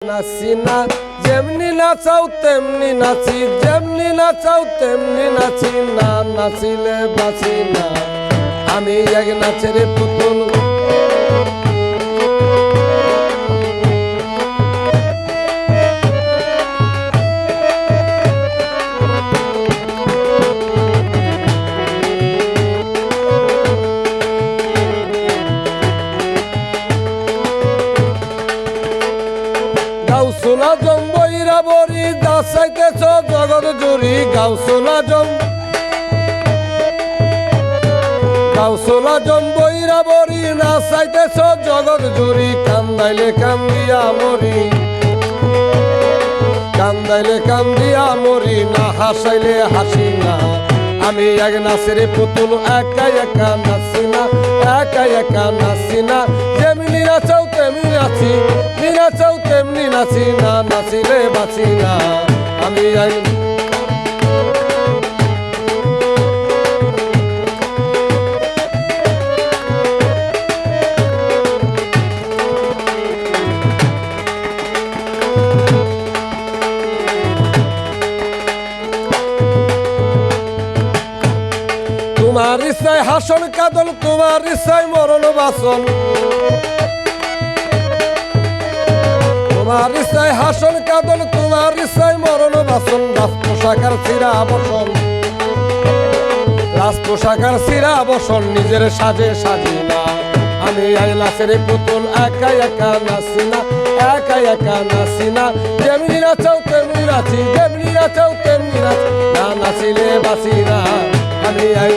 নাচি না যেমনি নাচাও তেমনি নাচি, যেমনি নাচাও তেমনি নাচি, না নাচিলে বাঁচি না। আমি এক নাচের পুতুল, গাউসুলা জম্বইরা বরি দাসাইতেছ জগৎ জুড়ি, গাউসুলা গাউসুলা জম্বইরা বরি নাচাইতেছ জগৎ জুড়ি, কান্দাইলে কান্দিয়া মরি, কান্দাইলে কান্দিয়া মরি, না হাসাইলে হাসি না। আমি এক নাচের পুতুল, একা একা নাচি না, একা একা নাচি না, যেমনি নাচাও তেমনি নাচি, নাচাও তেমনি নাচি, না নাচিলে বাঁচি না। আমি তোমার ইচ্ছায় হাসন কাঁদন, তোমার ইচ্ছায় মরণ বাসন, তোমার ইচ্ছায় হাসন কাঁদন, তোমার ইচ্ছায় মরণ বাসন। রাজ পোশাকার চিরা বসন, রাজ পোশাকার চিরা বসন, নিজের সাজে সাজি না। আমি এই নাচের পুতুল, একা একা নাচি না, একা একা নাচি না, যেমনি নাচাও তেমনি নাচি, যেমনি নাচাও তেমনি নাচি, না নাচিলে বাঁচি না। আমি এই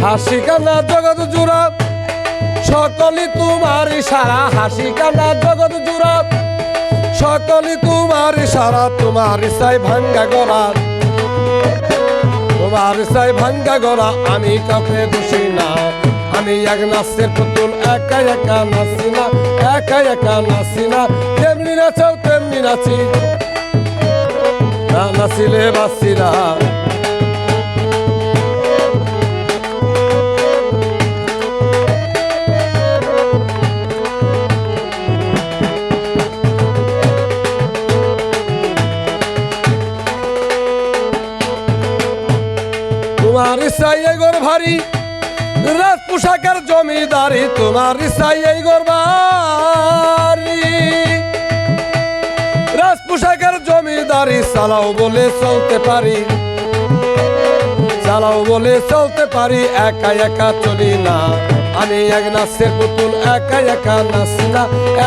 হাসি কান্না জগৎ জুড়া সকলি তোমার ইশারা, হাসি কান্না জগৎ জুড়া সকলি তোমার ইশারা। তোমার ইচ্ছায় ভাঙ্গা গড়া, তোমার ইচ্ছায় ভাঙ্গা গড়া, আমি কাউকে দোষী না। আমি এক নাচের পুতুল, একা একা নাচি না, একা একা নাচি না, যেমনি নাচাও তেমনি নাচি, না নাচিলে বাঁচি না। তোমার ইচ্ছায় এই ঘর ভারী, রাজ পোশাকের জমিদারি, তোমার ইচ্ছায় এই ঘর ভারী, রাজ পোশাকের জমিদারি। চালাও বলে চলতে পারি, চালাও বলে চলতে পারি, একা একা চলি না। আমি এক নাচের পুতুল, একা একা নাচি না,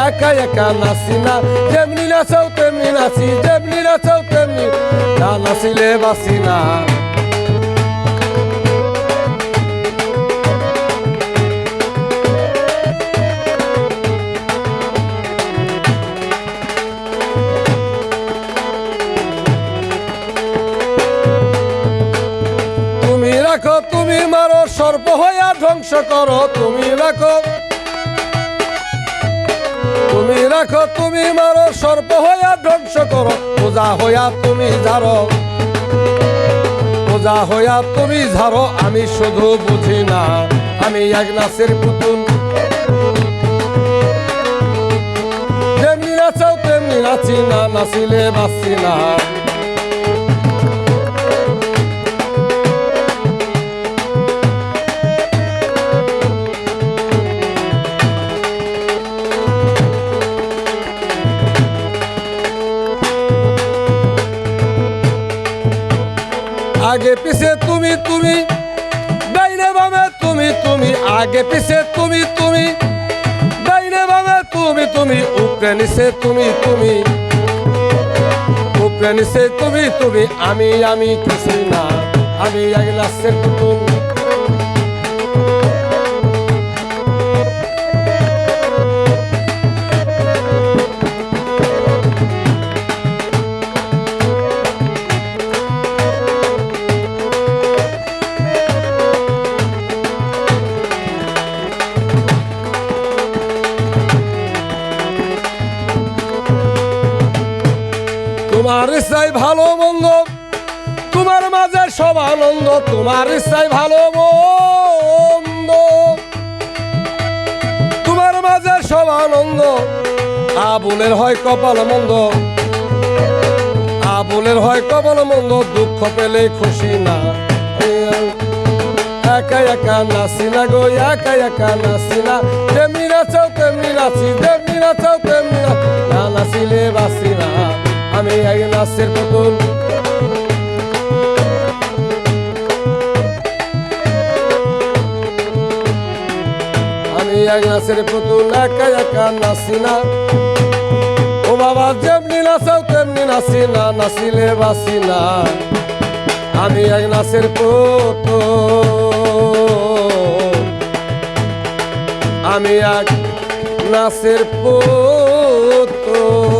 একা একা নাচি না, যেমনি নাচাও তেমনি নাচি, যেমনি নাচাও তেমনি, না নাচিলে বাঁচি না। রাখো তুমি মারো, সর্প হইয়া ধ্বংস করো, তুমি রাখো, তুমি রাখো, তুমি মারো, সর্প হইয়া ধ্বংস করো, পূজা হইয়া তুমি ঝাড়ো, পূজা হইয়া তুমি ঝাড়ো, আমি শুধু বুঝি না। আমি এক নাচের পুতুল, যেমনি নাচাও তেমনি নাচি, না নাচিলে বাঁচি না। আগে পিছে তুমি তুমি, ডাইনে বামে তুমি তুমি, আগে পিছে তুমি তুমি, ডাইনে বামে তুমি তুমি, উপরে নিচে তুমি তুমি, উপরে নিচে তুমি তুমি, আমি আমি কিছুই না। আমি এক নাচের পুতুল, তোমার ইচ্ছাই ভালো মন্দ, তোমার মাঝে সব আনন্দ, তোমার ইচ্ছাই ভালো মন্দ, তোমার মাঝে সব আনন্দ। আবুলের হয় কপাল মন্দ, আবুলের হয় কপাল মন্দ, দুঃখ পেলে খুশি না। একা একা নাচি না গো, একা একা নাচি না, তেমনি নাচাও তেমনি নাচি, তেমনি নাচাও তেমনি না নাচিলে বাঁচি না। আমি এক নাচের পুতুল, আমি এক নাচের পুতুল, একা একা নাচি না। ও বাবা যেমনি নাচাও তেমনি নাচি না, নাচিলে বাঁচি না। আমি এক নাচের পুতুল, আমি এক নাচের পুতুল।